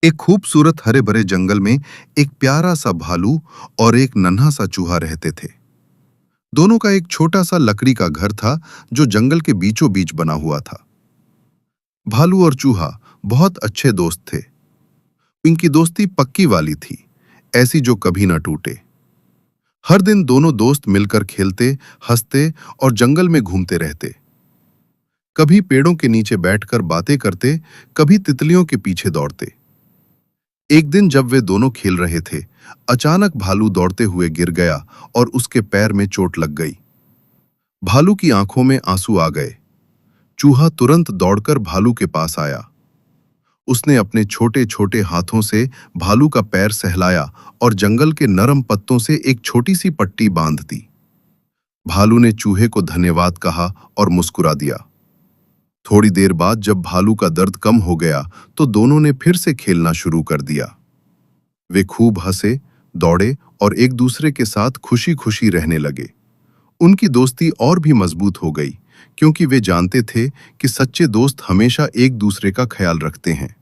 एक खूबसूरत हरे भरे जंगल में एक प्यारा सा भालू और एक नन्हा सा चूहा रहते थे। दोनों का एक छोटा सा लकड़ी का घर था जो जंगल के बीचों बीच बना हुआ था। भालू और चूहा बहुत अच्छे दोस्त थे। इनकी दोस्ती पक्की वाली थी, ऐसी जो कभी न टूटे। हर दिन दोनों दोस्त मिलकर खेलते, हंसते और जंगल में घूमते रहते। कभी पेड़ों के नीचे बैठकर बातें करते, कभी तितलियों के पीछे दौड़ते। एक दिन जब वे दोनों खेल रहे थे, अचानक भालू दौड़ते हुए गिर गया और उसके पैर में चोट लग गई। भालू की आंखों में आंसू आ गए। चूहा तुरंत दौड़कर भालू के पास आया। उसने अपने छोटे छोटे हाथों से भालू का पैर सहलाया और जंगल के नरम पत्तों से एक छोटी सी पट्टी बांध दी। भालू ने चूहे को धन्यवाद कहा और मुस्कुरा दिया। थोड़ी देर बाद जब भालू का दर्द कम हो गया, तो दोनों ने फिर से खेलना शुरू कर दिया। वे खूब हंसे, दौड़े और एक दूसरे के साथ खुशी खुशी रहने लगे। उनकी दोस्ती और भी मजबूत हो गई, क्योंकि वे जानते थे कि सच्चे दोस्त हमेशा एक दूसरे का ख्याल रखते हैं।